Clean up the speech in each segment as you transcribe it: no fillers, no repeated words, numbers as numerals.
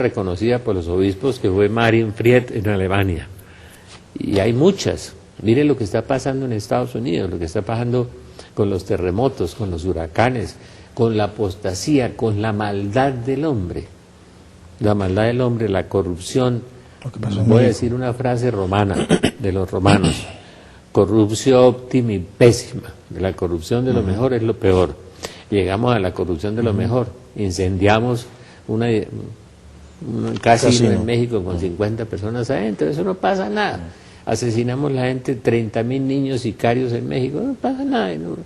reconocida por los obispos, que fue Marienfried en Alemania. Y hay muchas. Miren lo que está pasando en Estados Unidos, lo que está pasando con los terremotos, con los huracanes, con la apostasía, con la maldad del hombre. La maldad del hombre, la corrupción. Voy a decir una frase romana, de los romanos. Corrupción óptima y pésima. La corrupción de lo mejor es lo peor. Llegamos a la corrupción de lo mejor. Incendiamos un casino en México con 50 personas adentro. Eso no pasa nada. Asesinamos la gente, 30.000 niños sicarios en México. No pasa nada. No.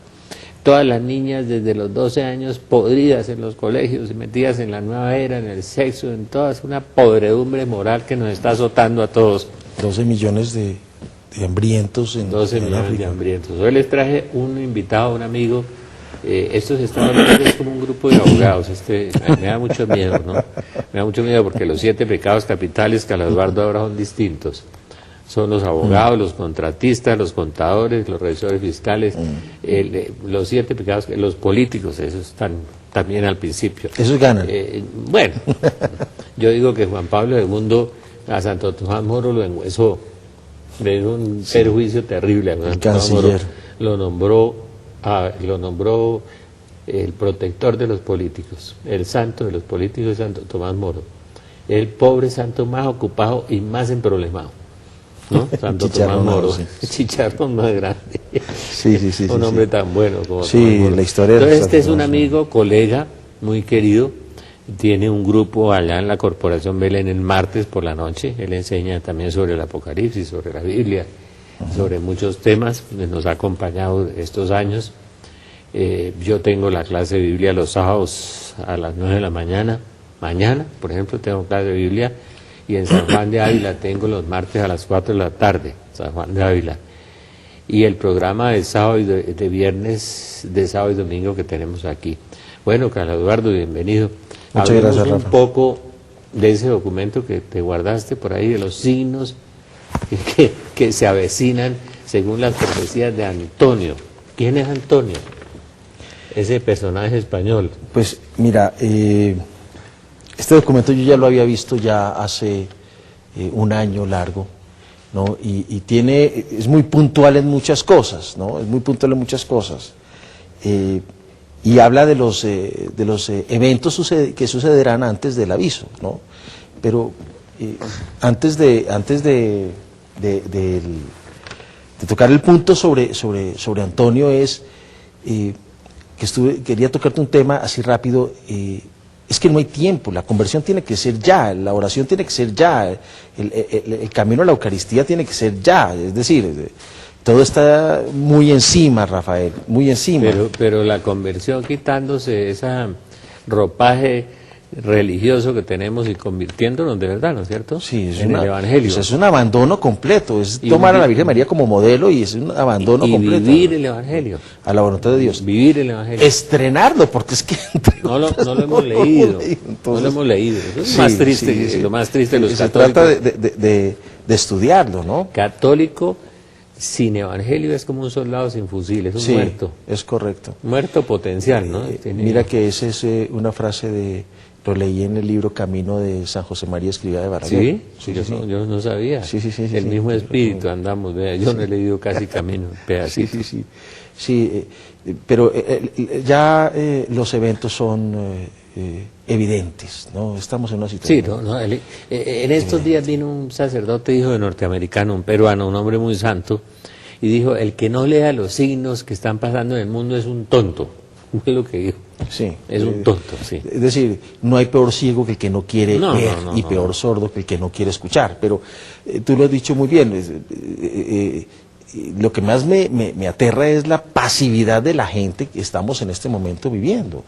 Todas las niñas desde los 12 años podridas en los colegios, metidas en la nueva era, en el sexo, en todas. Una podredumbre moral que nos está azotando a todos. 12 millones de hambrientos en 12 millones África. de hambrientos. Hoy les traje un invitado, un amigo. Estos Estados Unidos es como un grupo de abogados. Me da mucho miedo, ¿no? Me da mucho miedo porque los 7 pecados capitales, Carlos Eduardo, ahora son distintos. Son los abogados, los contratistas, los contadores, los revisores fiscales, los 7 pecados, los políticos, esos están también al principio. Esos ganan. Bueno, yo digo que Juan Pablo II a Santo Tomás Moro lo enhuesó. Le dio un perjuicio terrible a Santo Tomás Moro. Lo nombró el protector de los políticos, el santo de los políticos de Santo Tomás Moro. El pobre santo más ocupado y más emproblemado, ¿no? Santo Tomás Moro, sí. Chicharrón más grande. Sí. Un hombre tan bueno como sí, Tomás Moro. La historia. Entonces este es un amigo, colega, muy querido. Tiene un grupo allá en la Corporación Belén el martes por la noche. Él enseña también sobre el Apocalipsis, sobre la Biblia, sobre muchos temas. Nos ha acompañado estos años. Yo tengo la clase de Biblia los sábados a las 9 de la mañana. Mañana, por ejemplo, tengo clase de Biblia. Y en San Juan de Ávila tengo los martes a las 4 de la tarde, San Juan de Ávila. Y el programa de sábado y de viernes, de sábado y domingo que tenemos aquí. Bueno, Carlos Eduardo, bienvenido. Muchas gracias, Rafa. Un poco de ese documento que te guardaste por ahí, de los signos que se avecinan según las profecías de Antonio. ¿Quién es Antonio? Ese personaje español. Pues mira, este documento yo ya lo había visto ya hace un año largo, ¿no? Y es muy puntual en muchas cosas, ¿no? Es muy puntual en muchas cosas. Y habla de los eventos que sucederán antes del aviso, ¿no? Pero antes de tocar el punto sobre Antonio quería tocarte un tema así rápido. Es que no hay tiempo, la conversión tiene que ser ya, la oración tiene que ser ya, el camino a la Eucaristía tiene que ser ya, es decir, todo está muy encima, Rafael, muy encima. Pero la conversión, quitándose ese ropaje religioso que tenemos y convirtiéndonos de verdad, ¿no es cierto? Sí, en el Evangelio. Pues es un abandono completo, es tomar a la Virgen María como modelo y es un abandono completo. Y vivir el Evangelio. A la voluntad de Dios. Vivir el Evangelio. Estrenarlo, porque es que... No lo hemos leído. No lo hemos leído. Eso es más triste, lo más triste de los católicos. Se trata de estudiarlo, ¿no? Católico sin Evangelio es como un soldado sin fusil, es un muerto. Es correcto. Muerto potencial, ¿no? Mira que esa es una frase lo leí en el libro Camino de San José María Escrivá de Baraguer. Sí, yo no sabía. El mismo espíritu andamos, yo no he leído casi Camino, pedacitos. Sí, pero ya los eventos son evidentes, ¿no? Estamos en una situación... Sí, en estos días vino un sacerdote, hijo de norteamericano, un peruano, un hombre muy santo, y dijo, el que no lea los signos que están pasando en el mundo es un tonto. Es lo que dijo. Sí. Es un tonto, sí. Es decir, no hay peor ciego que el que no quiere ver y peor sordo que el que no quiere escuchar. Pero tú lo has dicho muy bien. Lo que más me aterra es la pasividad de la gente que estamos en este momento viviendo.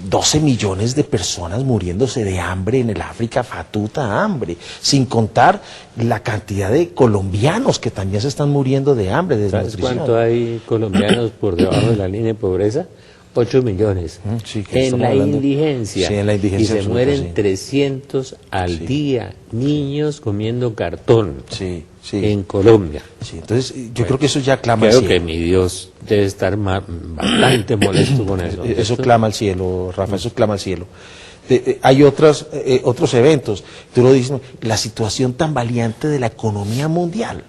12 millones de personas muriéndose de hambre en el África fatuta, hambre, sin contar la cantidad de colombianos que también se están muriendo de hambre, de desnutrición. ¿Sabes cuánto hay colombianos por debajo de la línea de pobreza? 8 millones. Sí, en la indigencia. Sí, en la indigencia. Y se mueren 300 al día, niños comiendo cartón. Sí. En Colombia. Sí, entonces yo creo que eso ya clama al cielo. Creo que mi Dios debe estar bastante molesto con eso. Eso clama al cielo, Rafa, eso clama al cielo. hay otros eventos. Tú lo dices, ¿no? La situación tan valiente de la economía mundial.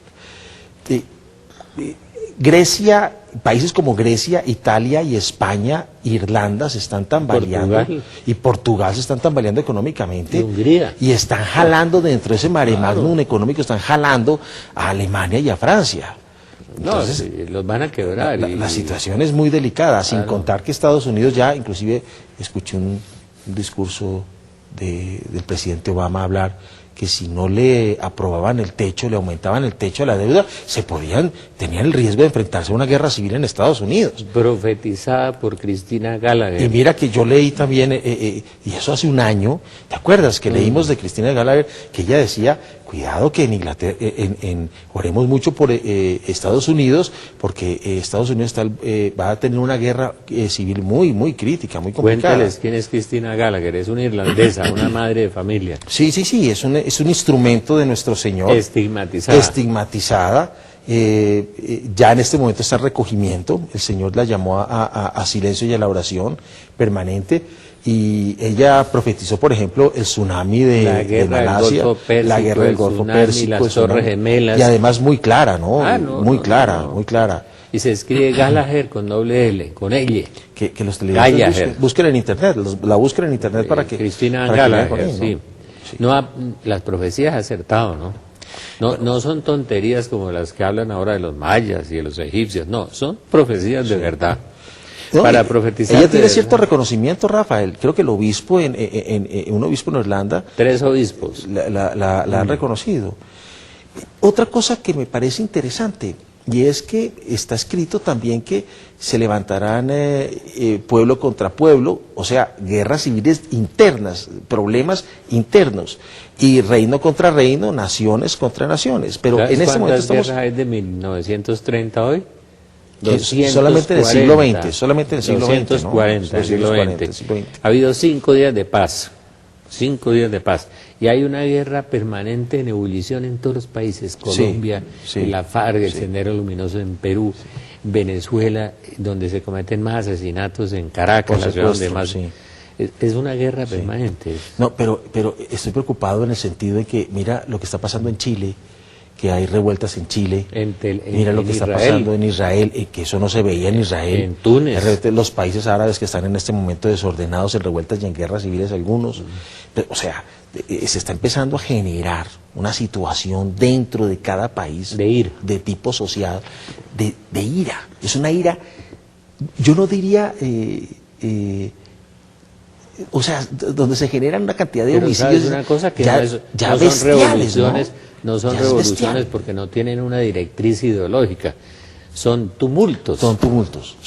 Grecia, países como Grecia, Italia y España, Irlanda se están tambaleando, y Portugal se están tambaleando económicamente, y Hungría, y están jalando dentro de ese mare magnum económico, están jalando a Alemania y a Francia. Entonces, no, los van a quebrar. La situación es muy delicada, sin contar que Estados Unidos ya, inclusive escuché un discurso del presidente Obama hablar que si no le aprobaban el techo, le aumentaban el techo a la deuda, tenían el riesgo de enfrentarse a una guerra civil en Estados Unidos. Profetizada por Cristina Gallagher. Y mira que yo leí también, y eso hace un año, ¿te acuerdas? Que leímos de Cristina Gallagher, que ella decía, cuidado que en Inglaterra, oremos mucho por Estados Unidos, porque Estados Unidos va a tener una guerra civil muy, muy crítica, muy complicada. Cuéntales quién es Cristina Gallagher, es una irlandesa, una madre de familia. Sí, es un instrumento de nuestro Señor. Estigmatizada. Ya en este momento está en recogimiento, el Señor la llamó a silencio y a la oración permanente, y ella profetizó, por ejemplo, el tsunami de Malasia, la guerra del Golfo Pérsico, las Torres Gemelas, y además muy clara, ¿no? Muy clara. Y se escribe Gallagher con doble L, con L. Que los televidentes busquen en internet, la busquen en internet para que... Cristina Gallagher, sí. No, las profecías acertado, ¿no? No son tonterías como las que hablan ahora de los mayas y de los egipcios, no, son profecías de verdad. No, para profetizar. Ella tiene cierto reconocimiento, Rafael. Creo que el obispo, un obispo en Irlanda... 3 obispos. La han reconocido. Otra cosa que me parece interesante, y es que está escrito también que se levantarán pueblo contra pueblo, o sea, guerras civiles internas, problemas internos, y reino contra reino, naciones contra naciones. Pero en este momento estamos... ¿Cuántas guerras hay de 1930 hoy? Solamente en el siglo XX, solamente en el siglo XX, 240, el siglo XX. Ha habido 5 días de paz, 5 días de paz. Y hay una guerra permanente en ebullición en todos los países, Colombia, la FARC, el Sendero Luminoso en Perú, Venezuela, donde se cometen más asesinatos, en Caracas, la ciudad donde más... Es una guerra permanente. No, pero estoy preocupado en el sentido de que, mira lo que está pasando en Chile, que hay revueltas en Chile, mira lo que está pasando en Israel, que eso no se veía en Israel, en Túnez, los países árabes que están en este momento desordenados en revueltas y en guerras civiles algunos, o sea, se está empezando a generar una situación dentro de cada país de tipo social, de ira, es una ira, yo no diría... o sea, donde se generan una cantidad de homicidios una cosa que ya no son revoluciones, ¿no? No son revoluciones porque no tienen una directriz ideológica, son tumultos. Son tumultos.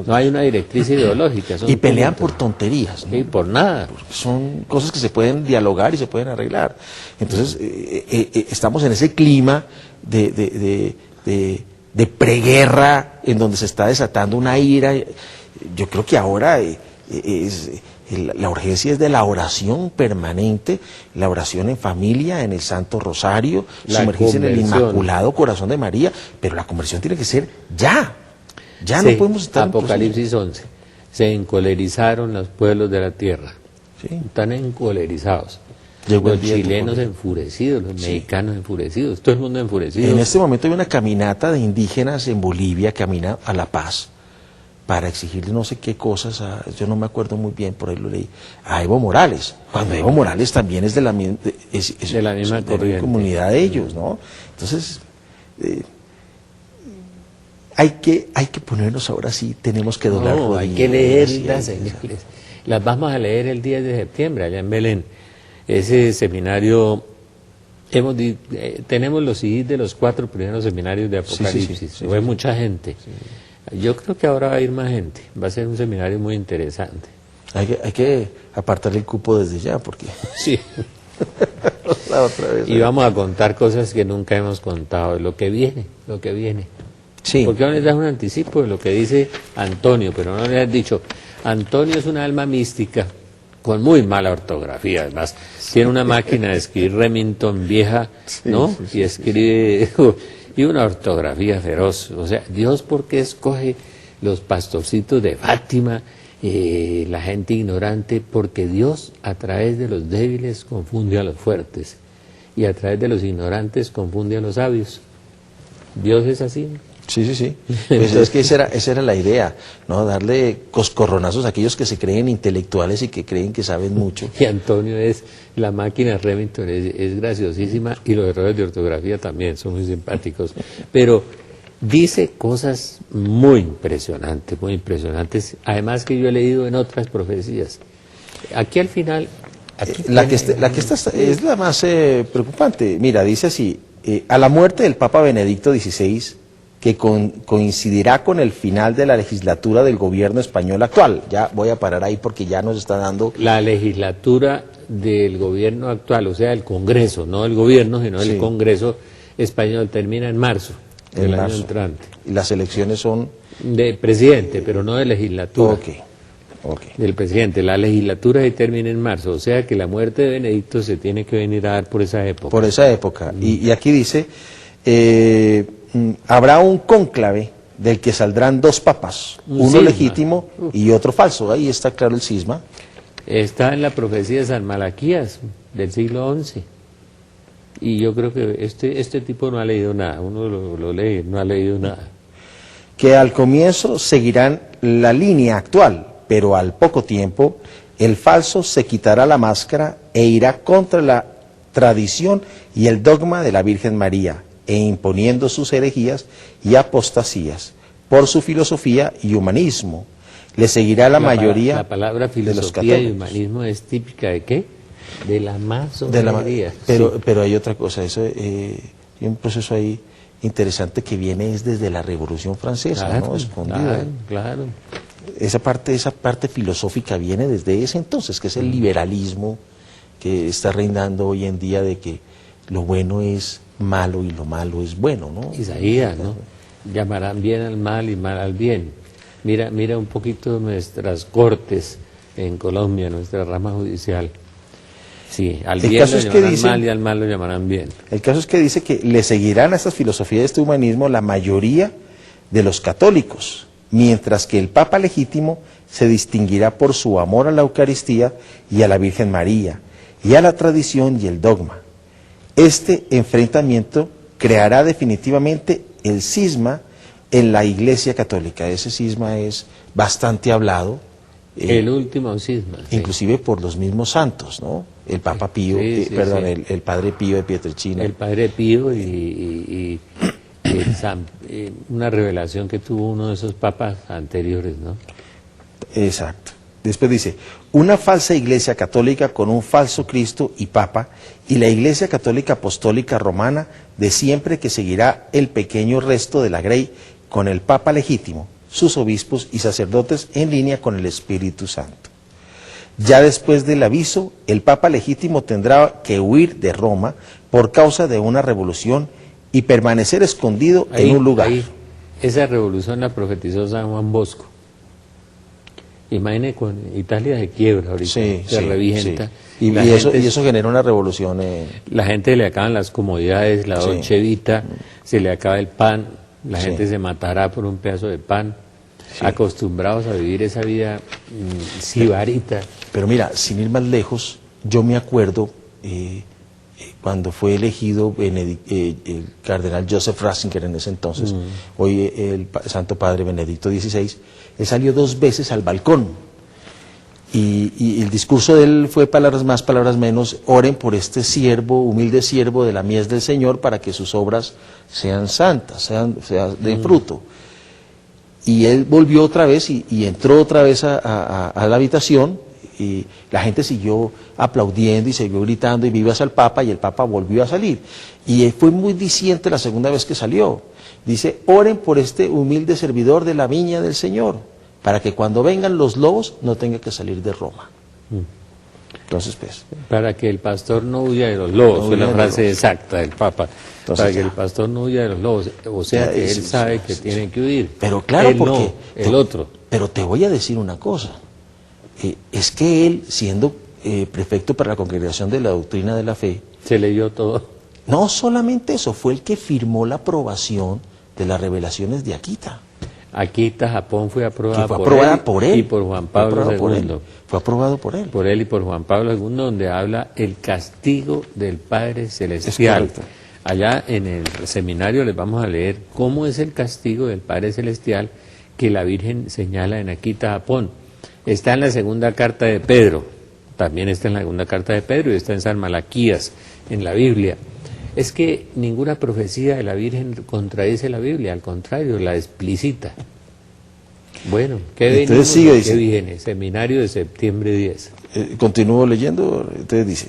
No hay una directriz ideológica. Y pelean por tonterías, ¿no? Sí, por nada. Porque son cosas que se pueden dialogar y se pueden arreglar. Entonces, estamos en ese clima de preguerra en donde se está desatando una ira. Yo creo que ahora... la urgencia es de la oración permanente, la oración en familia, en el Santo Rosario, sumergirse en el Inmaculado Corazón de María, pero la conversión tiene que ser ya no podemos estar... Apocalipsis 11, se encolerizaron los pueblos de la tierra, están encolerizados. Los chilenos enfurecidos, los mexicanos enfurecidos, todo el mundo enfurecido. En este momento hay una caminata de indígenas en Bolivia, camina a La Paz, para exigirle no sé qué cosas, yo no me acuerdo muy bien, por ahí lo leí, a Evo Morales, cuando Evo Morales también es de la misma comunidad de ellos, ¿no? Entonces, hay que ponernos ahora sí, tenemos que doblar rodillas. Hay que leerlas, señores. Las vamos a leer el 10 de septiembre, allá en Belén. Ese seminario, tenemos los CDs de los 4 primeros seminarios de Apocalipsis, fue mucha gente. Yo creo que ahora va a ir más gente, va a ser un seminario muy interesante. Hay que apartar el cupo desde ya, porque... Sí. La otra vez, y vamos a contar cosas que nunca hemos contado, lo que viene. Sí. Porque ahora les das un anticipo de lo que dice Antonio, pero no le has dicho, Antonio es una alma mística, con muy mala ortografía, además. Tiene una máquina de escribir Remington vieja, ¿no? Y escribe... y una ortografía feroz. O sea, Dios, ¿por qué escoge los pastorcitos de Fátima la gente ignorante, porque Dios a través de los débiles confunde a los fuertes y a través de los ignorantes confunde a los sabios. Dios es así, ¿no? Sí, sí, sí. Pues es que esa era la idea, ¿no? Darle coscorronazos a aquellos que se creen intelectuales y que creen que saben mucho. Y Antonio es la máquina Remington, es graciosísima, y los errores de ortografía también son muy simpáticos. Pero dice cosas muy impresionantes, además que yo he leído en otras profecías. Aquí al final... La que está es la más preocupante. Mira, dice así, a la muerte del Papa Benedicto XVI, que coincidirá con el final de la legislatura del gobierno español actual. Ya voy a parar ahí porque ya nos está dando... La legislatura del gobierno actual, o sea, el Congreso, no el gobierno, sino el Congreso español, termina en marzo del año entrante. Y las elecciones son... De presidente, pero no de legislatura. Ok. Del presidente. La legislatura ahí termina en marzo, o sea que la muerte de Benedicto se tiene que venir a dar por esa época. Por esa época. Y aquí dice... habrá un cónclave del que saldrán dos papas, uno cisma legítimo y otro falso. Ahí está claro el cisma. Está en la profecía de San Malaquías del siglo XI. Y yo creo que este tipo no ha leído nada. Uno lo lee, no ha leído nada. Que al comienzo seguirán la línea actual, pero al poco tiempo el falso se quitará la máscara e irá contra la tradición y el dogma de la Virgen María, e imponiendo sus herejías y apostasías por su filosofía y humanismo. Le seguirá la mayoría. La palabra filosofía y humanismo es típica ¿de qué? De la masonería. Pero hay otra cosa, hay un proceso ahí interesante que viene es desde la Revolución Francesa, claro, ¿no? Escondida. Claro. Esa parte filosófica viene desde ese entonces, que es el liberalismo que está reinando hoy en día, de que lo bueno es malo y lo malo es bueno, ¿no? Isaías, ¿no? Llamarán bien al mal y mal al bien. Mira un poquito nuestras cortes en Colombia, nuestra rama judicial. Sí, al bien lo llamarán mal y al mal lo llamarán bien. El caso es que dice que le seguirán a estas filosofías de este humanismo la mayoría de los católicos, mientras que el Papa legítimo se distinguirá por su amor a la Eucaristía y a la Virgen María, y a la tradición y el dogma. Este enfrentamiento creará definitivamente el cisma en la Iglesia Católica. Ese cisma es bastante hablado. El último cisma. Inclusive por los mismos santos, ¿no? El Papa Pío, el Padre Pío de Pietrelcina. El Padre Pío y una revelación que tuvo uno de esos papas anteriores, ¿no? Exacto. Después dice, una falsa iglesia católica con un falso Cristo y Papa, y la Iglesia Católica Apostólica Romana de siempre, que seguirá el pequeño resto de la Grey con el Papa legítimo, sus obispos y sacerdotes en línea con el Espíritu Santo. Ya después del aviso, el Papa legítimo tendrá que huir de Roma por causa de una revolución y permanecer escondido en un lugar. Esa revolución la profetizó San Juan Bosco. Imagine con Italia de quiebra ahorita, se revigenta. Sí. Y eso genera una revolución. La gente le acaban las comodidades, la Dolce Vita, se le acaba el pan, la gente se matará por un pedazo de pan, acostumbrados a vivir esa vida sibarita. Pero mira, sin ir más lejos, yo me acuerdo cuando fue elegido el cardenal Joseph Ratzinger en ese entonces, hoy el Santo Padre Benedicto XVI, él salió 2 veces al balcón y el discurso de él fue palabras más, palabras menos: oren por este siervo, humilde siervo de la mies del Señor, para que sus obras sean santas, sean de fruto. Y él volvió otra vez y entró otra vez a la habitación, y la gente siguió aplaudiendo y siguió gritando y vivas al Papa, y el Papa volvió a salir. Y fue muy diciente la segunda vez que salió. Dice, oren por este humilde servidor de la viña del Señor, para que cuando vengan los lobos no tenga que salir de Roma. Entonces, pues... Para que el pastor no huya de los lobos, fue la frase exacta del Papa. Entonces, para que el pastor no huya de los lobos, o sea que él sabe que tiene que huir. Pero claro, él porque... No, el otro. Pero te voy a decir una cosa. Es que él, siendo prefecto para la Congregación de la Doctrina de la Fe... Se leyó todo. No solamente eso, fue el que firmó la aprobación de las revelaciones de Akita. Akita, Japón, fue aprobada, Que fue aprobada por él. y por Juan Pablo Fue aprobada por II. él. Fue aprobado por él. Por él y por Juan Pablo II, donde habla el castigo del Padre Celestial. Es correcto. Allá en el seminario les vamos a leer cómo es el castigo del Padre Celestial que la Virgen señala en Akita, Japón. Está en la segunda carta de Pedro, también está en la segunda carta de Pedro y está en San Malaquías, en la Biblia. Es que ninguna profecía de la Virgen contradice la Biblia, al contrario, la explicita. Bueno, ¿qué venimos? Entonces sigue, ¿Qué dice. viene? Seminario de septiembre 10. Continúo leyendo, entonces dice,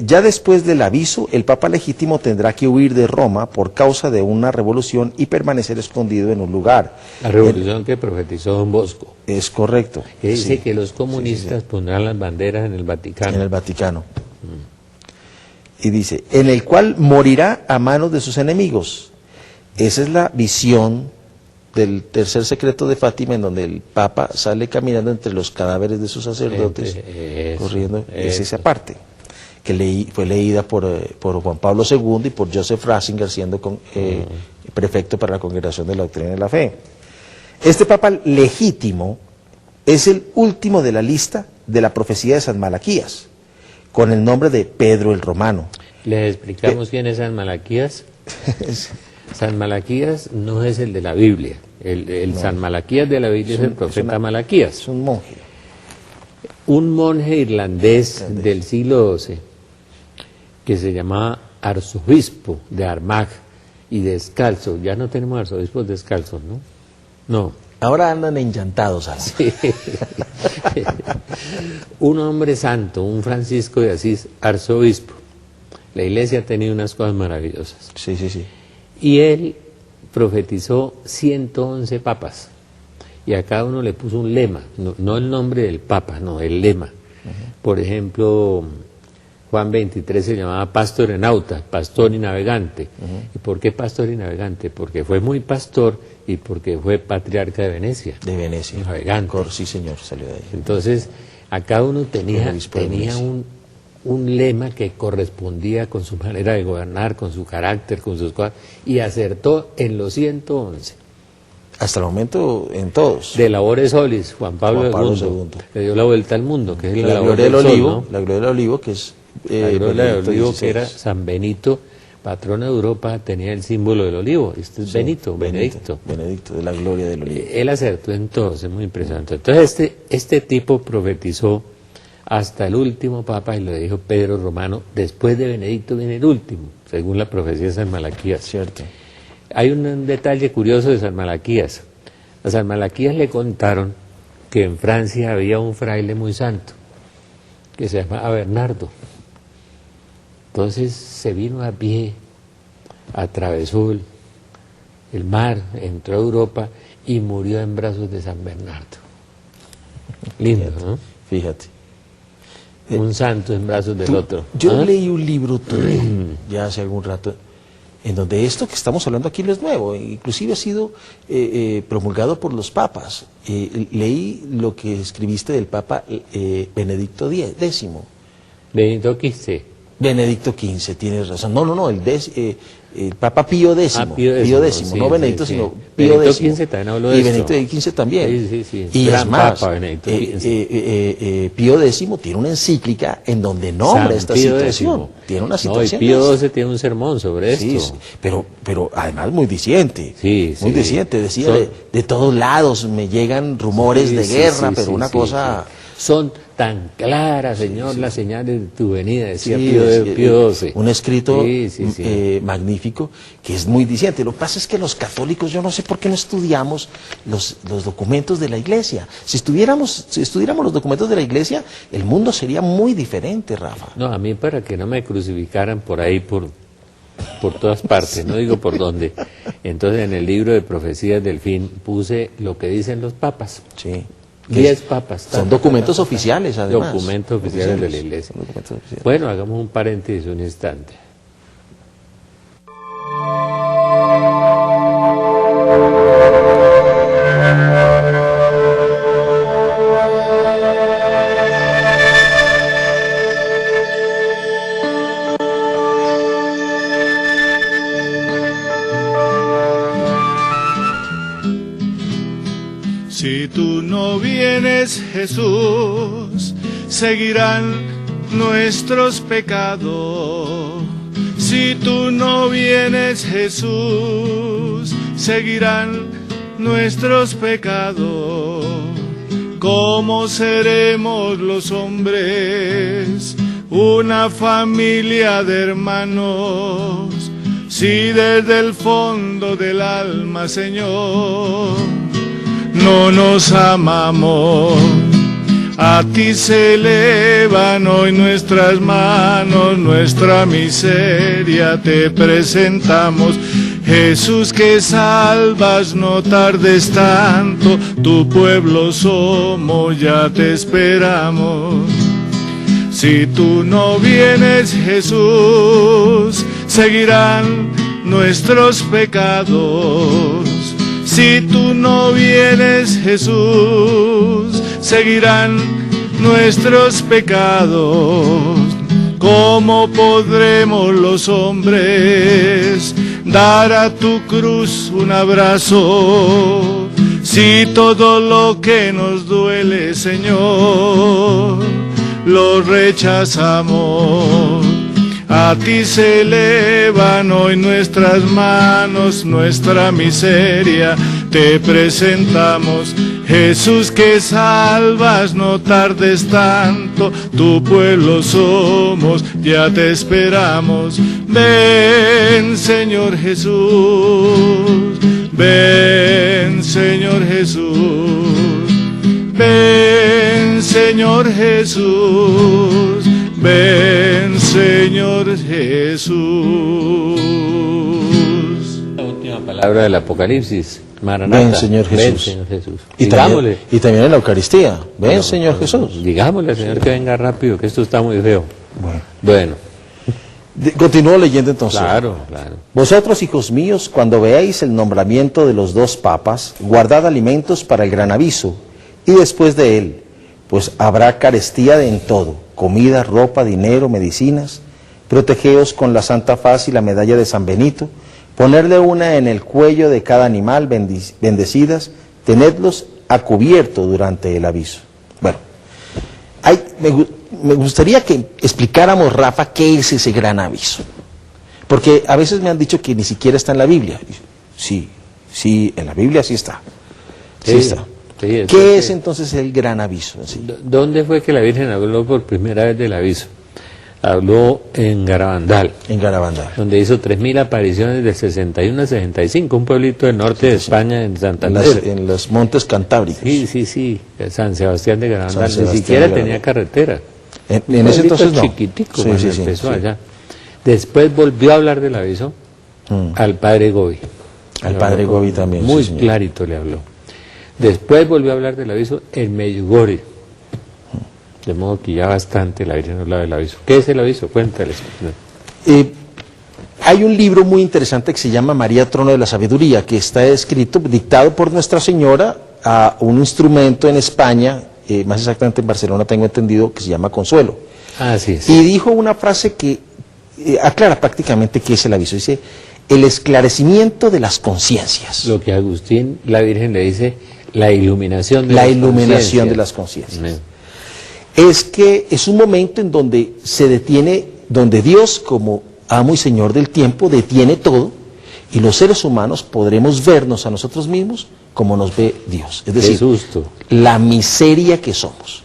ya después del aviso, el Papa legítimo tendrá que huir de Roma por causa de una revolución y permanecer escondido en un lugar. La revolución que profetizó Don Bosco, Es correcto. que dice sí, que los comunistas pondrán las banderas en el Vaticano. en el Vaticano. Y dice, en el cual morirá a manos de sus enemigos. Esa es la visión del tercer secreto de Fátima, en donde el Papa sale caminando entre los cadáveres de sus sacerdotes, Eso, corriendo. Es eso. esa parte, que fue leída por Juan Pablo II y por Joseph Ratzinger, siendo prefecto para la Congregación de la Doctrina de la Fe. Este Papa legítimo es el último de la lista de la profecía de San Malaquías, con el nombre de Pedro el Romano. ¿Les explicamos quién es San Malaquías? San Malaquías no es el de la Biblia. El San Malaquías de la Biblia es el profeta Malaquías. Es un monje. Un monje irlandés del siglo XII que se llamaba arzobispo de Armagh y descalzo. Ya no tenemos arzobispos descalzos, ¿no? No. Ahora andan enllantados, ¿sabes? Un hombre santo, un Francisco de Asís, arzobispo. La iglesia ha tenido unas cosas maravillosas. Sí, sí, sí. Y él profetizó 111 papas. Y a cada uno le puso un lema, no el nombre del papa, no, el lema. Por ejemplo, Juan 23 se llamaba pastor enauta, pastor y navegante. ¿Y por qué pastor y navegante? Porque fue muy pastor y porque fue patriarca de Venecia. De Venecia. Navegante. Sí, señor, salió de ahí. Entonces, a cada uno El tenía obispo de Venecia. un lema que correspondía con su manera de gobernar, con su carácter, con sus cosas, y acertó en los 111. Hasta el momento, en todos. De labores solis, Juan Pablo Juan Pablo II, II. le dio la vuelta al mundo, que es La labor gloria del del sol, olivo, ¿no? la gloria del olivo, que es La gloria del Benedicto olivo, XVI. que era San Benito, patrono de Europa, tenía el símbolo del olivo. Este es Sí, Benito, Benedicto. Benedicto, de la gloria del olivo. Él acertó en todo, es muy impresionante. Entonces este tipo profetizó hasta el último papa y lo dijo Pedro Romano, después de Benedicto viene el último, según la profecía de San Malaquías. Cierto. Hay un detalle curioso de San Malaquías. A San Malaquías le contaron que en Francia había un fraile muy santo, que se llamaba Bernardo. Entonces se vino a pie, atravesó el mar, entró a Europa y murió en brazos de San Bernardo. Lindo, ¿no? Fíjate. Un santo en brazos del otro. Yo ¿Ah? leí un libro tuyo, ya hace algún rato, en donde esto que estamos hablando aquí no es nuevo, inclusive ha sido promulgado por los papas. Leí lo que escribiste del Papa Benedicto X. Benito XV. Benedicto XV, tienes razón. No, el Papa Pío X. Pío X, sí, no Benedicto, sí, sí. sino Pío Benedicto X. XV también habló de Y esto. Benedicto XV también. Sí. Y Gran es más, Papa Benedicto XV. Pío X tiene una encíclica en donde nombra San esta Pío situación. X. Tiene una No, y situación. Pío XII tiene un sermón sobre Sí, esto. pero además muy diciente. Sí, Muy sí. diciente. Decía, Son- de todos lados me llegan rumores Sí, de sí, guerra, sí, pero sí, una sí, cosa... sí. Son tan claras, Señor, las señales de tu venida, decía Sí, Pío XII. un escrito Sí. magnífico que es muy diciente. Lo que pasa es que los católicos, yo no sé por qué no estudiamos los documentos de la Iglesia. Si estudiáramos los documentos de la Iglesia, el mundo sería muy diferente, Rafa. No, a mí para que no me crucificaran por ahí, por todas partes, no digo por dónde. Entonces en el libro de profecías del fin puse lo que dicen los papas. Sí. 10 papas. Son documentos oficiales, además. Documentos oficiales de la Iglesia. Son documentos oficiales. Bueno, hagamos un paréntesis un instante. Si tú no vienes, Jesús, seguirán nuestros pecados. Si tú no vienes, Jesús, seguirán nuestros pecados. ¿Cómo seremos los hombres una familia de hermanos si desde el fondo del alma, Señor, no nos amamos? A ti se elevan hoy nuestras manos, nuestra miseria te presentamos. Jesús, que salvas, no tardes tanto, tu pueblo somos, ya te esperamos. Si tú no vienes, Jesús, seguirán nuestros pecados. Si tú no vienes, Jesús, seguirán nuestros pecados. ¿Cómo podremos los hombres dar a tu cruz un abrazo si todo lo que nos duele, Señor, lo rechazamos? A ti se elevan hoy nuestras manos, nuestra miseria te presentamos. Jesús, que salvas, no tardes tanto, tu pueblo somos, ya te esperamos. Ven, Señor Jesús, ven, Señor Jesús, ven, Señor Jesús, ven, Señor Jesús. La última palabra del Apocalipsis. Maranata. Ven, Señor Jesús. Ven, Señor Jesús. Y Digámosle. también en la Eucaristía. Ven, Señor Jesús. Digámosle, Señor, que venga rápido, que esto está muy feo. Bueno. Continúo leyendo entonces. Claro, claro. Vosotros, hijos míos, cuando veáis el nombramiento de los dos papas, guardad alimentos para el gran aviso, y después de él, pues habrá carestía en todo, comida, ropa, dinero, medicinas. Protegeos con la Santa Faz y la medalla de San Benito, ponerle una en el cuello de cada animal, bendecidas, tenedlos a cubierto durante el aviso. Bueno, me gustaría que explicáramos, Rafa, qué es ese gran aviso. Porque a veces me han dicho que ni siquiera está en la Biblia. Sí, en la Biblia sí está. Sí está. Sí, ¿Qué es entonces el gran aviso? Sí. ¿Dónde fue que la Virgen habló por primera vez del aviso? Habló en Garabandal. En Garabandal. Donde hizo 3.000 apariciones del 61 al 65, un pueblito del norte de España, en Santander. En los Montes Cantábricos. Sí, San Sebastián de Garabandal. Ni siquiera tenía carretera. En ese entonces no. Chiquitico, cuando empezó allá. Después volvió a hablar del aviso al padre Gobi. Al padre Gobi también. Muy clarito le habló. Después volvió a hablar del aviso en Medjugorje. De modo que ya bastante la Virgen hablaba del aviso. ¿Qué es el aviso? Cuéntales. Hay un libro muy interesante que se llama María, Trono de la Sabiduría, que está escrito, dictado por Nuestra Señora a un instrumento en España, más exactamente en Barcelona tengo entendido, que se llama Consuelo. Sí. Y dijo una frase que aclara prácticamente qué es el aviso. Dice, el esclarecimiento de las conciencias. Lo que a Agustín, la Virgen le dice, la iluminación de las conciencias. Es que es un momento en donde se detiene, donde Dios, como amo y Señor del tiempo, detiene todo, y los seres humanos podremos vernos a nosotros mismos como nos ve Dios. Es decir, la miseria que somos,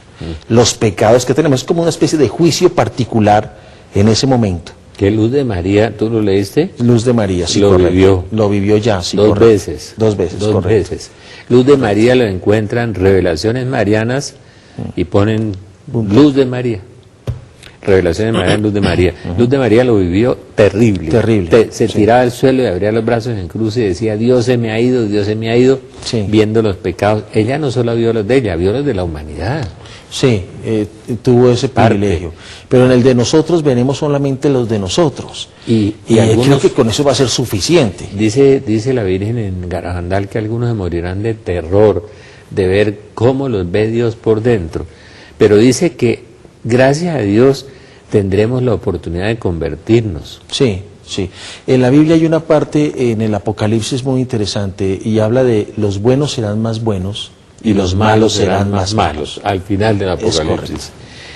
los pecados que tenemos, es como una especie de juicio particular en ese momento. ¿Qué Luz de María, tú lo leíste? Luz de María, sí, lo vivió ya, sí, Dos veces. Dos veces. Luz de María lo encuentran Revelaciones Marianas y ponen Luz de María. Revelaciones de María, Luz de María. Luz de María lo vivió terrible. Se tiraba al suelo y abría los brazos en cruz y decía, Dios se me ha ido, viendo los pecados. Ella no solo vio los de ella, vio los de la humanidad. Sí, tuvo ese privilegio. Pero en el de nosotros veremos solamente los de nosotros. Y creo que con eso va a ser suficiente. Dice la Virgen en Garabandal que algunos se morirán de terror, de ver cómo los ve Dios por dentro. Pero dice que gracias a Dios tendremos la oportunidad de convertirnos. Sí. En la Biblia hay una parte en el Apocalipsis muy interesante y habla de los buenos serán más buenos y los malos serán más malos. Al final del Es correcto. Apocalipsis.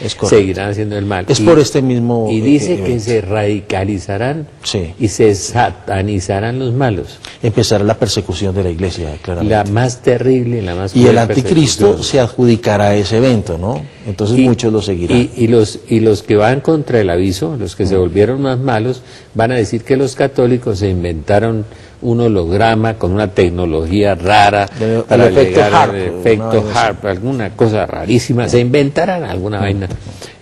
Es correcto. Seguirán haciendo el mal. Es por este mismo Y dice que evento. se radicalizarán Sí. y se satanizarán los malos. Empezará la persecución de la iglesia, claramente. La más terrible, la más Y el cruel anticristo persecución. se adjudicará a ese evento, ¿no? Entonces Y- muchos lo seguirán. Y los que van contra el aviso, los que se volvieron más malos, van a decir que los católicos se inventaron un holograma con una tecnología rara para el efecto llegar Harp, al una efecto vaina así. Harp, alguna cosa rarísima, se inventarán alguna vaina.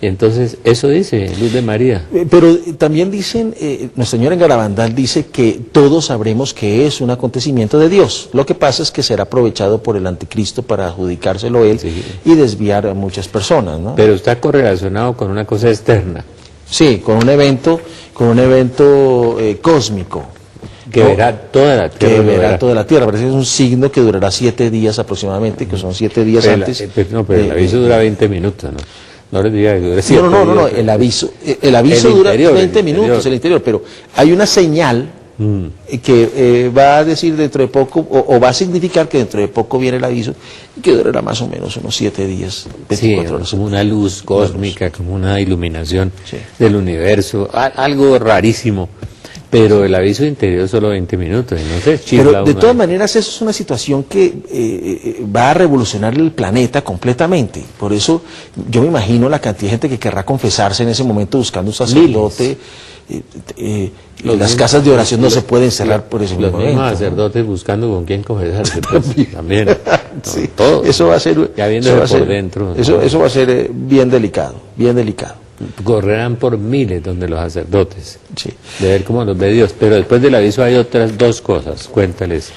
Y entonces, eso dice Luz de María. Pero también dicen, Nuestra Señora en Garabandal dice que todos sabremos que es un acontecimiento de Dios. Lo que pasa es que será aprovechado por el anticristo para adjudicárselo él Sí. y desviar a muchas personas, ¿no? Pero está correlacionado con una cosa externa, Sí, con un evento cósmico. que ¿no? verá toda la tierra. Que lo verá toda la tierra. Parece que es un signo que durará 7 días aproximadamente, que son 7 días Pero, antes. pero el aviso dura 20 minutos, ¿no? No les diga que dure 7 No, días. el aviso El dura interior, 20 el minutos, interior. el interior, pero hay una señal que va a decir dentro de poco, o va a significar que dentro de poco viene el aviso, y que durará más o menos unos 7 días, 24 Sí, horas. como una luz cósmica, como una iluminación Sí. del universo, algo rarísimo. Pero el aviso interior solo 20 minutos, y no sé, chifla Pero de uno todas ahí. maneras eso es una situación que va a revolucionar el planeta completamente. Por eso yo me imagino la cantidad de gente que querrá confesarse en ese momento buscando un sacerdote. Los Las mismos- casas de oración no se pueden cerrar por ese Los mismo mismos evento, ¿no? sacerdotes buscando con quién confesarse, pues, también. Sí, Todo. eso va a ser, Ya eso va a viéndose por ser- dentro. eso va a ser bien delicado, bien delicado. Correrán por miles donde los sacerdotes, Sí. de ver cómo los ve Dios. Pero después del aviso hay otras dos cosas, cuéntales.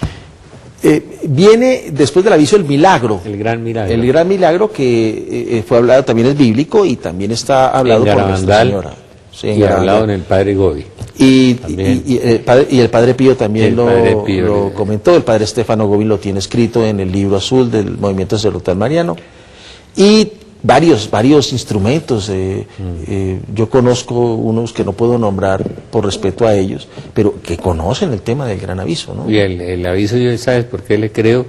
Viene después del aviso el milagro. El gran milagro. El gran milagro que fue hablado también es bíblico y también está hablado En por Nuestra Garabandal, Señora. Sí, en y hablado Garabandal. en el Padre Gobi. También. Y el Padre Pío también El lo, Padre Pío, lo comentó. El Padre Estefano Gobi lo tiene escrito en el libro azul del Movimiento Sacerdotal Mariano. Y varios instrumentos. Yo conozco unos que no puedo nombrar por respeto a ellos, pero que conocen el tema del gran aviso, ¿no? Y el aviso, yo, ¿sabes por qué le creo?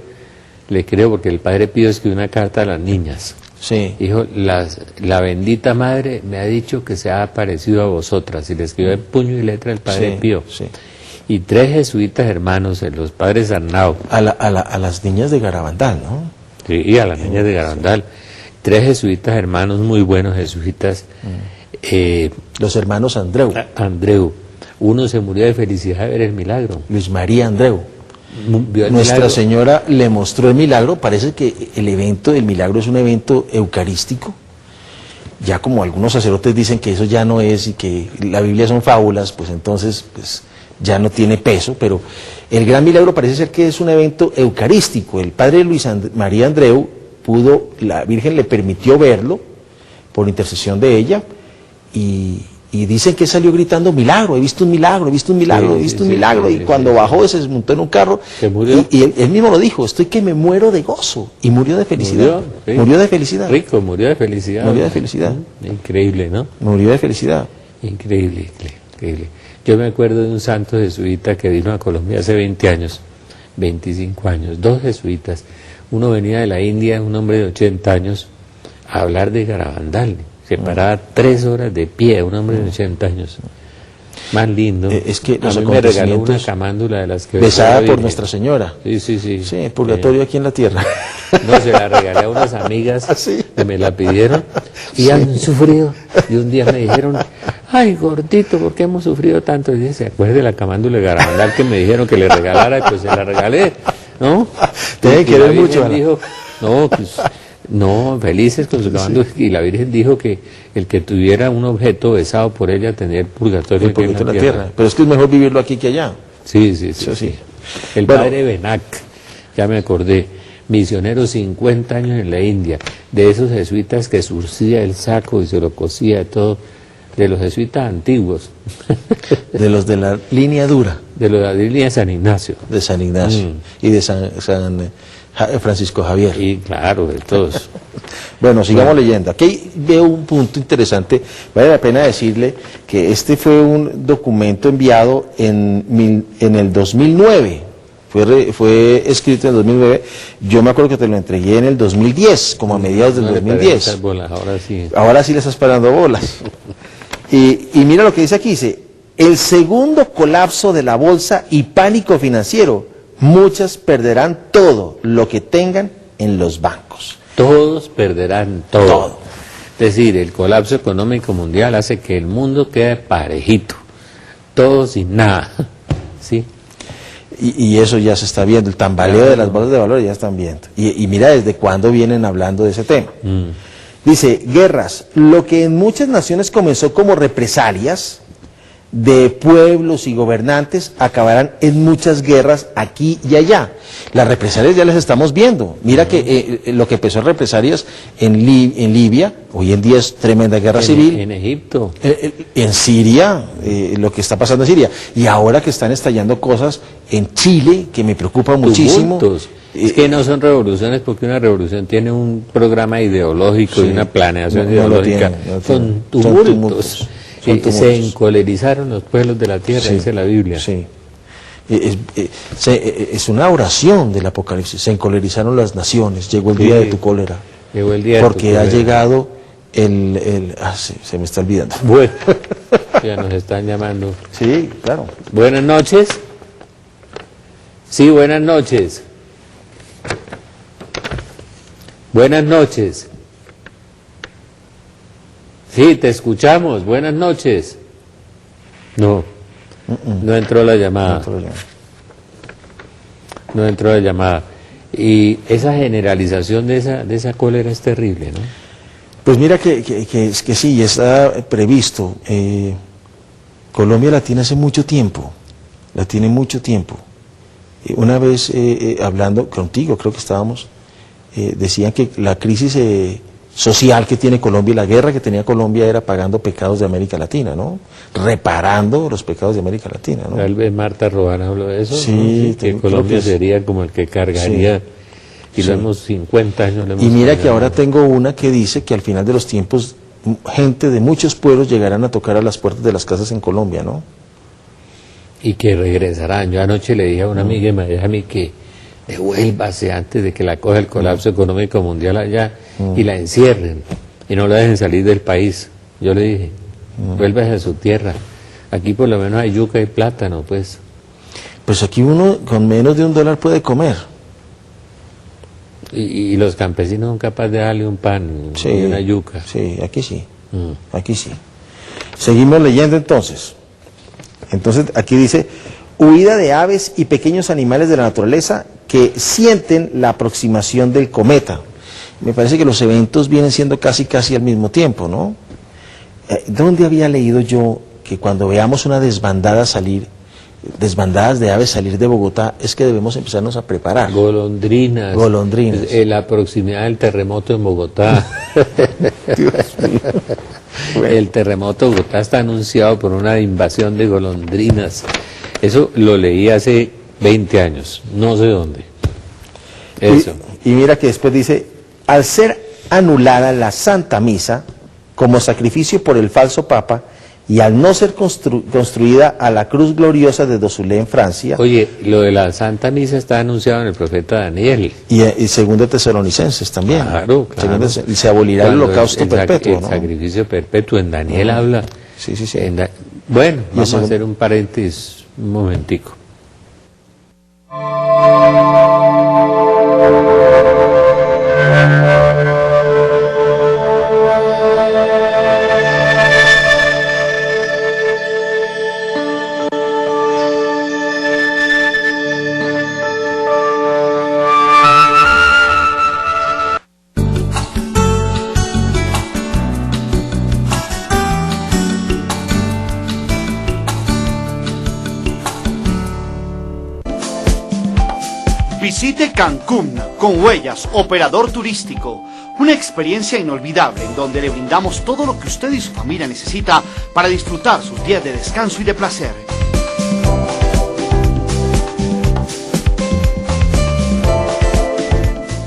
Le creo porque el Padre Pío escribió una carta a las niñas. Sí. Dijo, la bendita madre me ha dicho que se ha aparecido a vosotras. Y le escribió en puño y letra el Padre Sí, Pío. sí. Y 3 jesuitas hermanos, los padres Arnau, A las niñas de Garabandal, ¿no? sí, y a las niñas de Garandal. 3 jesuitas hermanos, muy buenos jesuitas. Los hermanos Andreu, Andreu, uno se murió de felicidad de ver el milagro. Luis María Andreu. Vio el Nuestra milagro. Señora le mostró el milagro. Parece que el evento del milagro es un evento eucarístico. Ya como algunos sacerdotes dicen que eso ya no es y que la Biblia son fábulas, pues entonces pues ya no tiene peso, pero el gran milagro parece ser que es un evento eucarístico. El padre Luis María Andreu la Virgen le permitió verlo por intercesión de ella y dicen que salió gritando milagro, he visto un milagro, he visto un milagro, Sí, he visto sí, un sí, milagro, sí, y sí, cuando sí. bajó se desmontó en un carro ¿Se murió? y él mismo lo dijo, estoy que me muero de gozo, y murió de felicidad, sí. murió de felicidad, Rico, murió de felicidad. Murió de felicidad. Increíble, ¿no? murió de felicidad. Increíble, increíble. Yo me acuerdo de un santo jesuita que vino a Colombia hace 20 años, 25 años, 2 jesuitas. Uno venía de la India, un hombre de 80 años, a hablar de Garabandal. Se paraba 3 horas de pie, un hombre de 80 años. Más lindo. Es que a los mí me regaló una acontecimientos camándula de las que... Besada besó la por Virgen. Nuestra Señora. Sí, sí, sí. Sí, el purgatorio aquí en la tierra. No, se la regalé a unas amigas Sí. que me la pidieron y han sufrido. Y un día me dijeron, ay, gordito, ¿por qué hemos sufrido tanto? Y dije, ¿se acuerda de la camándula de Garabandal que me dijeron que le regalara? Y pues se la regalé, ¿no? Te debe Y querer la Virgen mucho, Ana. dijo, no, pues, no, felices con su camándula. Y la Virgen dijo que el que tuviera un objeto besado por ella tendría el purgatorio El aquí en purgatorio la en la tierra. tierra. Pero es que es mejor vivirlo aquí que allá. Sí, sí, sí. Eso sí. sí. El Bueno. padre Benac, ya me acordé, misionero 50 años en la India, de esos jesuitas que surcía el saco y se lo cosía todo, de los jesuitas antiguos, De los de la línea dura de los de la línea de San Ignacio. de San Ignacio y de San Francisco Javier. Y claro, de todos. Bueno, sigamos leyendo. Aquí veo un punto interesante. Vale la pena decirle que este fue un documento enviado en el 2009. fue escrito en el 2009, yo me acuerdo que te lo entregué en el 2010, como a mediados del No le 2010. parece esas bolas, ahora sí. Ahora sí le estás parando bolas. Y mira lo que dice aquí, dice, el segundo colapso de la bolsa y pánico financiero, muchas perderán todo lo que tengan en los bancos. Todos perderán todo. Todo. Es decir, el colapso económico mundial hace que el mundo quede parejito, todo sin nada, ¿sí? Y eso ya se está viendo, el tambaleo de las bolsas de valores ya están viendo. Y mira desde cuándo vienen hablando de ese tema. Dice, guerras, lo que en muchas naciones comenzó como represalias de pueblos y gobernantes, acabarán en muchas guerras aquí y allá. Las represalias ya las estamos viendo. Mira que lo que empezó en represalias en Libia, hoy en día es tremenda guerra civil. En Egipto. En Siria, lo que está pasando en Siria. Y ahora que están estallando cosas en Chile, que me preocupa muchísimo. Tumultos. Es que no son revoluciones porque una revolución tiene un programa ideológico y una planeación ideológica. Son tumultos. Se encolerizaron los pueblos de la tierra, dice la Biblia. Sí. Es una oración del Apocalipsis. Se encolerizaron las naciones. Llegó el día de tu cólera. Llegó el día porque de tu ha cólera. llegado se me está olvidando. Bueno, ya nos están llamando. Sí, claro. Buenas noches. Sí, buenas noches. Buenas noches. Sí, te escuchamos. Buenas noches. No, no entró la llamada. No entró la llamada. Y esa generalización de esa cólera es terrible, ¿no? Pues mira que sí, está previsto. Colombia la tiene hace mucho tiempo. La tiene mucho tiempo. Una vez hablando contigo, creo que estábamos, decían que la crisis social que tiene Colombia y la guerra que tenía Colombia era pagando pecados de América Latina, ¿no? Reparando los pecados de América Latina, ¿no? Tal vez Marta Robán habló de eso, Sí, ¿no? Sí, que creo Colombia que sería como el que cargaría, y Sí. lo hemos 50 años. Lo hemos Y mira que cargado. ahora tengo una que dice que al final de los tiempos gente de muchos pueblos llegarán a tocar a las puertas de las casas en Colombia, ¿no? Y que regresarán. Yo anoche le dije a una amiga en Miami que devuélvase antes de que la coja el colapso económico mundial allá y la encierren y no la dejen salir del país. Yo le dije, vuélvase a su tierra. Aquí por lo menos hay yuca y plátano, pues. Pues aquí uno con menos de $1 puede comer. Y los campesinos son capaces de darle un pan y una yuca. Sí, aquí sí. Aquí sí. Seguimos leyendo entonces. Entonces aquí dice, huida de aves y pequeños animales de la naturaleza que sienten la aproximación del cometa. Me parece que los eventos vienen siendo casi al mismo tiempo, ¿no? ¿Dónde había leído yo que cuando veamos una desbandadas de aves salir de Bogotá, es que debemos empezarnos a preparar? Golondrinas. Golondrinas. La proximidad del terremoto en Bogotá. Dios mío. Bueno. El terremoto de Bogotá está anunciado por una invasión de golondrinas. Eso lo leí hace 20 años, no sé dónde. Eso. Y mira que después dice, al ser anulada la Santa Misa como sacrificio por el falso Papa y al no ser construida a la cruz gloriosa de Dossulé en Francia, Oye, lo de la Santa Misa está anunciado en el profeta Daniel. y segundo Tesalonicenses también. Claro. Y se abolirá el Cuando holocausto perpetuo, el ¿no? sacrificio perpetuo, en Daniel habla. Sí. Bueno, vamos eso- a hacer un paréntesis un momentico. Visite Cancún con Huellas, operador turístico. Una experiencia inolvidable en donde le brindamos todo lo que usted y su familia necesita para disfrutar sus días de descanso y de placer.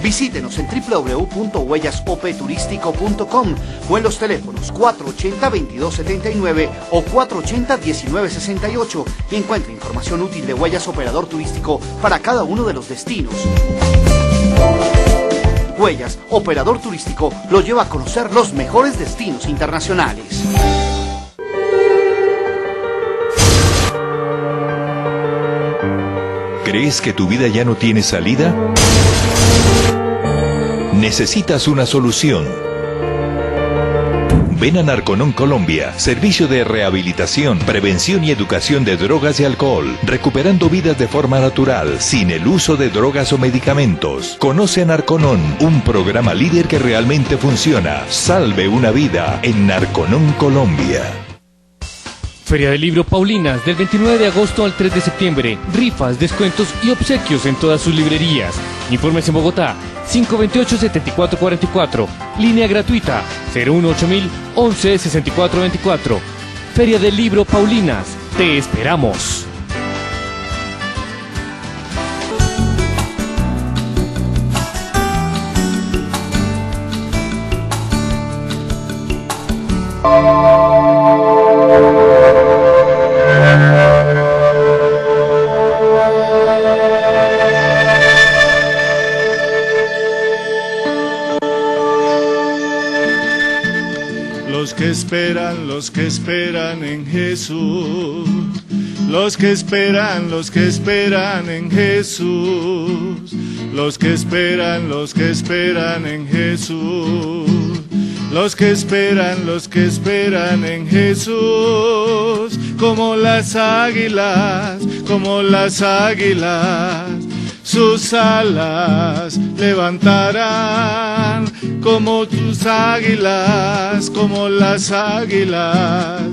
Visítenos en www.huellasopturístico.com o en los teléfonos 480-2279 o 480-1968 y encuentre información útil de Huellas Operador Turístico para cada uno de los destinos. Huellas Operador Turístico lo lleva a conocer los mejores destinos internacionales. ¿Crees que tu vida ya no tiene salida? Necesitas una solución. Ven a Narconon Colombia, servicio de rehabilitación, prevención y educación de drogas y alcohol, recuperando vidas de forma natural, sin el uso de drogas o medicamentos. Conoce a Narconon, un programa líder que realmente funciona. Salve una vida en Narconon Colombia. Feria del Libro Paulinas, del 29 de agosto al 3 de septiembre. Rifas, descuentos y obsequios en todas sus librerías. Informes en Bogotá, 528-7444. Línea gratuita, 018-11-6424. Feria del Libro Paulinas, te esperamos. Los que esperan en Jesús, los que esperan en Jesús, los que esperan en Jesús, los que esperan en Jesús, como las águilas, sus alas levantarán, como tus águilas, como las águilas,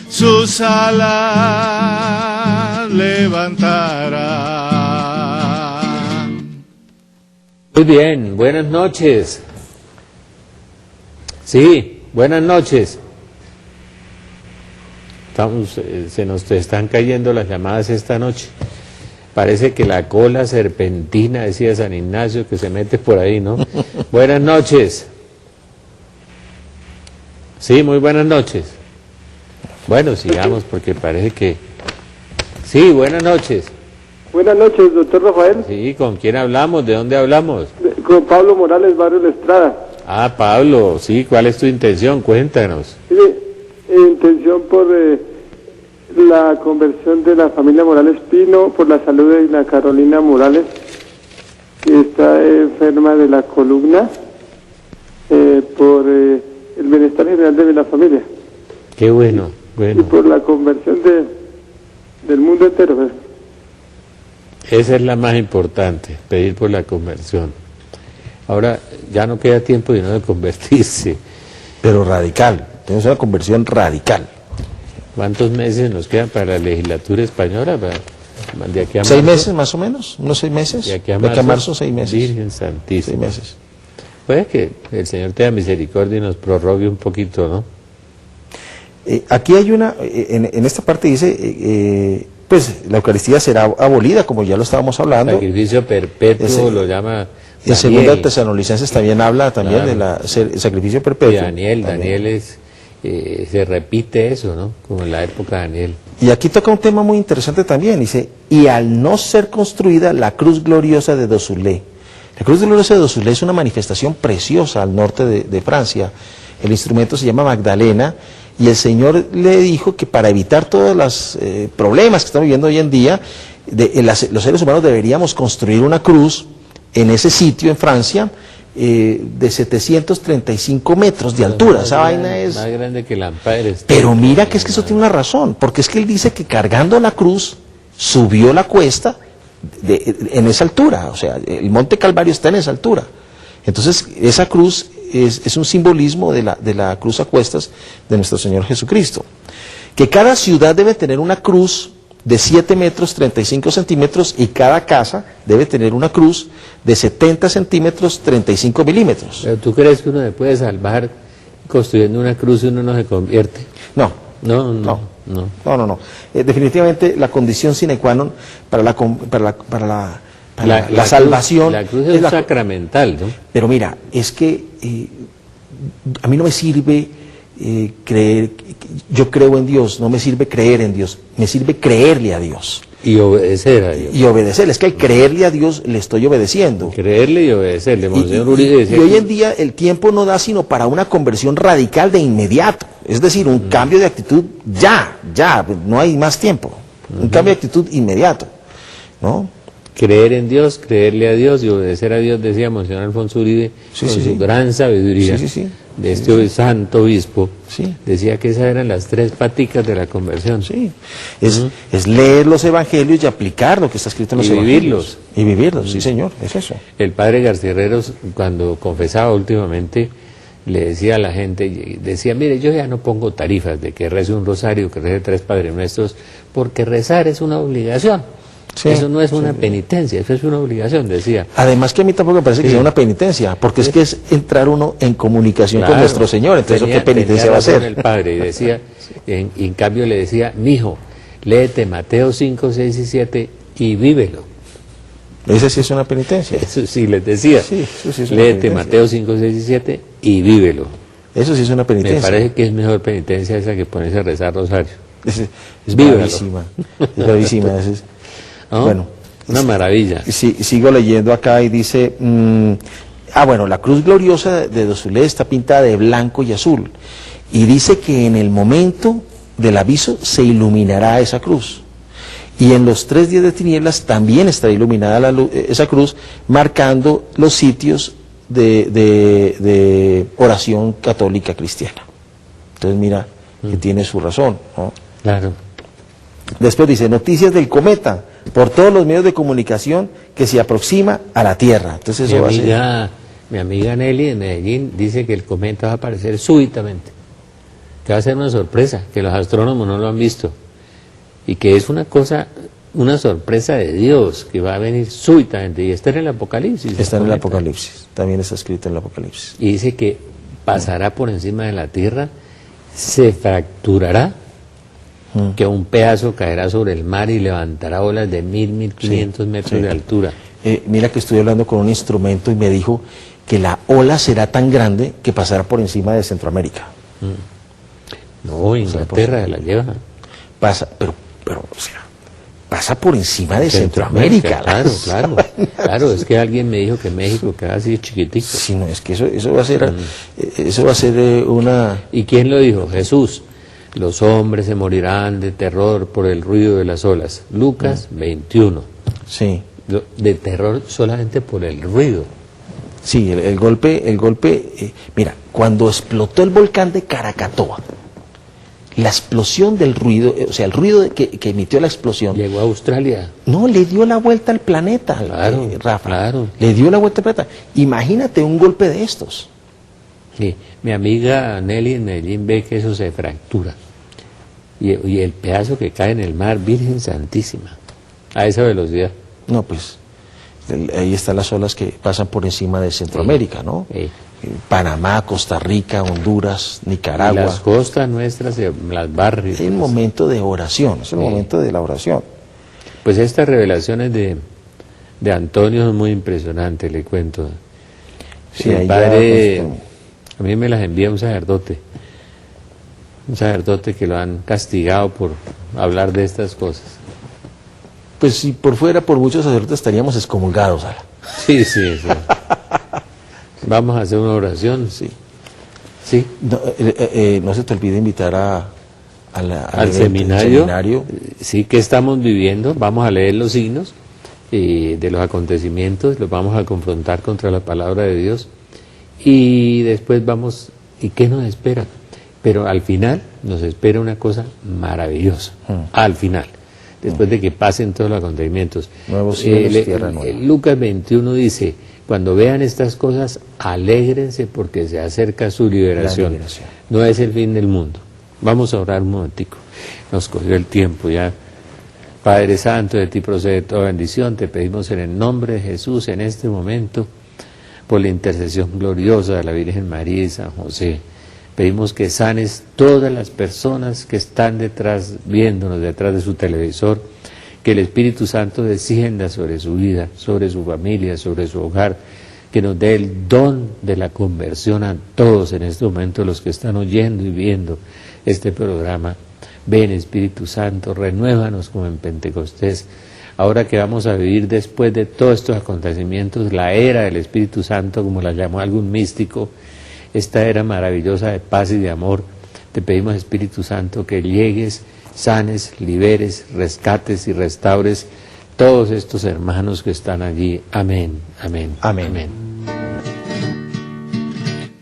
sus alas levantarán. Muy bien, buenas noches. Sí, buenas noches. Se nos están cayendo las llamadas esta noche. Parece que la cola serpentina, decía San Ignacio, que se mete por ahí, ¿no? Buenas noches. Sí, muy buenas noches. Bueno, sigamos porque parece que... Sí, buenas noches. Buenas noches, doctor Rafael. Sí, ¿con quién hablamos? ¿De dónde hablamos? Con Pablo Morales, Barrio La Estrada. Ah, Pablo, sí, ¿cuál es tu intención? Cuéntanos. Mire, intención por la conversión de la familia Morales Pino, por la salud de la Carolina Morales, que está enferma de la columna, por el bienestar general de la familia. Qué bueno, bueno. Y por la conversión del mundo entero. Esa es la más importante, pedir por la conversión. Ahora, ya no queda tiempo de no convertirse. Pero radical, tenemos una conversión radical. ¿Cuántos meses nos quedan para la legislatura española? De aquí a marzo. 6 meses más o menos, unos 6 meses. De aquí a marzo 6 meses. Virgen Santísima. 6 meses. Puede que el Señor tenga misericordia y nos prorrogue un poquito, ¿no? Aquí hay una, en esta parte dice, pues la Eucaristía será abolida, como ya lo estábamos hablando. Sacrificio perpetuo lo llama En segunda Tesalonicenses también habla también de el sacrificio perpetuo. Y Daniel se repite eso, ¿no? Como en la época de Daniel. Y aquí toca un tema muy interesante también, dice, y al no ser construida la cruz gloriosa de Dosulé. La cruz gloriosa de Dosulé es una manifestación preciosa al norte de Francia. El instrumento se llama Magdalena, y el Señor le dijo que para evitar todos los problemas que estamos viviendo hoy en día, los seres humanos deberíamos construir una cruz en ese sitio en Francia, de 735 metros de altura. Esa vaina es más grande que el Empire. Pero mira que es que eso tiene una razón, porque es que él dice que cargando la cruz subió la cuesta en esa altura, o sea, el Monte Calvario está en esa altura. Entonces esa cruz es un simbolismo de la cruz a cuestas de nuestro Señor Jesucristo. Que cada ciudad debe tener una cruz de 7 metros 35 centímetros y cada casa debe tener una cruz de 70 centímetros 35 milímetros. ¿Pero tú crees que uno se puede salvar construyendo una cruz y uno no se convierte? No. Definitivamente la condición sine qua non para la salvación. La cruz es sacramental, ¿no? Pero mira, es que a mí no me sirve creer, yo creo en Dios, no me sirve creer en Dios, me sirve creerle a Dios. Y obedecer a Dios. Y obedecerle, es que al creerle a Dios le estoy obedeciendo. Creerle y obedecerle. Monseñor Uribe Y decía hoy que- en día el tiempo no da sino para una conversión radical de inmediato, es decir, un cambio de actitud ya, no hay más tiempo, un cambio de actitud inmediato, ¿no? creer en Dios, creerle a Dios y obedecer a Dios, decía Monseñor Alfonso Uribe, Sí, con sí, su sí. gran sabiduría Sí. de este santo obispo. Sí. Decía que esas eran las 3 paticas de la conversión. Sí, es leer los evangelios y aplicar lo que está escrito en los Y evangelios. vivirlos. Y vivirlos, sí señor, es eso. El padre Garcierreros, cuando confesaba últimamente, le decía a la gente, decía, mire, yo ya no pongo tarifas de que rece un rosario, que rece 3 Padres Nuestros, porque rezar es una obligación. Sí, Eso no es una penitencia, eso es una obligación, decía. Además que a mí tampoco me parece que sea una penitencia, porque es que es entrar uno en comunicación con Claro. nuestro Señor, entonces ¿qué penitencia va a razón ser? el padre, y decía, y en cambio le decía, mijo, léete Mateo 5, 6 y 7 y vívelo. Esa sí es una penitencia. Eso sí les decía, Sí, eso sí es una léete penitencia. Mateo 5, 6 y 7 y vívelo. Eso sí es una Me penitencia. parece que es mejor penitencia esa que ponerse a rezar rosario. Es Vívalo. bravísima, es bravísima. ¿No? Bueno, Una maravilla. sigo leyendo acá y dice, bueno, la cruz gloriosa de Dossulé está pintada de blanco y azul. Y dice que en el momento del aviso se iluminará esa cruz. Y en los 3 días de tinieblas también estará iluminada esa cruz, marcando los sitios de oración católica cristiana. Entonces mira que tiene su razón, ¿no? Claro. Después dice, noticias del cometa por todos los medios de comunicación que se aproxima a la Tierra. Entonces eso va a ser... Mi amiga Nelly de Medellín dice que el cometa va a aparecer súbitamente, que va a ser una sorpresa, que los astrónomos no lo han visto, y que es una cosa, una sorpresa de Dios, que va a venir súbitamente, y está en el Apocalipsis. Está en el cometa. Apocalipsis, también está escrito en el Apocalipsis. Y dice que pasará por encima de la Tierra, se fracturará, que un pedazo caerá sobre el mar y levantará olas de 1.500 metros de altura. Mira que estoy hablando con un instrumento y me dijo que la ola será tan grande que pasará por encima de Centroamérica. No, Inglaterra se la lleva. Pasa, pero, o sea, pasa por encima de Centroamérica. Claro, es que alguien me dijo que México queda así chiquitico. Sí, no, es que eso va a ser una... ¿Y quién lo dijo? Jesús. Los hombres se morirán de terror por el ruido de las olas. Lucas 21. Sí. De terror solamente por el ruido. Sí, el golpe, mira, cuando explotó el volcán de Krakatoa, la explosión del ruido, o sea, el ruido que emitió la explosión, Llegó a Australia. no, le dio la vuelta al planeta, Claro, Rafa. claro. Le dio la vuelta al planeta. Imagínate un golpe de estos. Sí, mi amiga Nelly en Medellín ve que eso se fractura. Y el pedazo que cae en el mar, Virgen Santísima, a esa velocidad. No, pues, ahí están las olas que pasan por encima de Centroamérica, ¿no? Sí. Panamá, Costa Rica, Honduras, Y Nicaragua. las costas nuestras, las barrios. Es el momento de oración, es el momento de la oración. Pues estas revelaciones de Antonio son muy impresionantes, le cuento. Sí, El ahí ya, padre, pues, a mí me las envía un sacerdote que lo han castigado por hablar de estas cosas. Pues si por fuera, por muchos sacerdotes estaríamos excomulgados. Ala. Sí. Vamos a hacer una oración, sí. Sí. No se te olvide invitar al Al evento, seminario, sí, que estamos viviendo, vamos a leer los signos de los acontecimientos, los vamos a confrontar contra la palabra de Dios y después vamos, ¿y qué nos espera? Pero al final nos espera una cosa maravillosa, al final, después de que pasen todos los acontecimientos. Nuevos cielos, tierra nueva. Lucas 21 dice, cuando vean estas cosas, alégrense porque se acerca su liberación. La liberación. No es el fin del mundo. Vamos a orar un momentico. Nos cogió el tiempo ya. Padre Santo, de ti procede toda bendición. Te pedimos en el nombre de Jesús en este momento, por la intercesión gloriosa de la Virgen María y San José. Pedimos que sanes todas las personas que están detrás, viéndonos detrás de su televisor, que el Espíritu Santo descienda sobre su vida, sobre su familia, sobre su hogar, que nos dé el don de la conversión a todos en este momento, los que están oyendo y viendo este programa. Ven, Espíritu Santo, renuévanos como en Pentecostés. Ahora que vamos a vivir después de todos estos acontecimientos, la era del Espíritu Santo, como la llamó algún místico, esta era maravillosa de paz y de amor, te pedimos, Espíritu Santo, que llegues, sanes, liberes, rescates y restaures todos estos hermanos que están allí. Amén, amén, Amén. amén.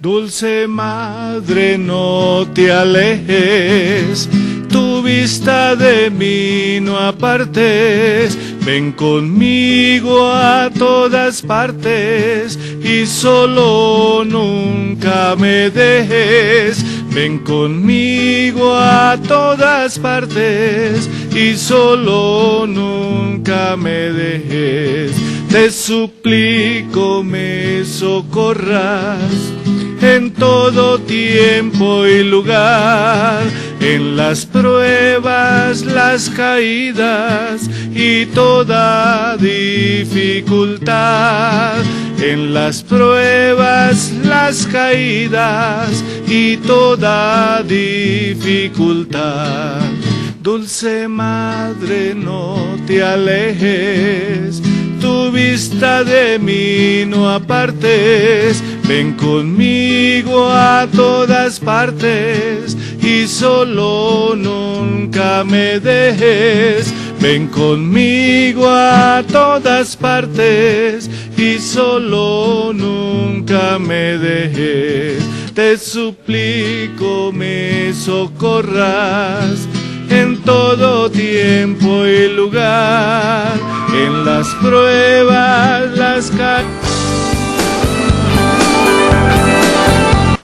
Dulce Madre, no te alejes, tu vista de mí no apartes, ven conmigo a todas partes y solo nunca me dejes. Ven conmigo a todas partes y solo nunca me dejes. Te suplico me socorras en todo tiempo y lugar, en las pruebas, las caídas y toda dificultad. En las pruebas, las caídas y toda dificultad. Dulce Madre, no te alejes, tu vista de mí no apartes, ven conmigo a todas partes y solo nunca me dejes. Ven conmigo a todas partes y solo nunca me dejes. Te suplico me socorras en todo tiempo y lugar, en las pruebas, las caídas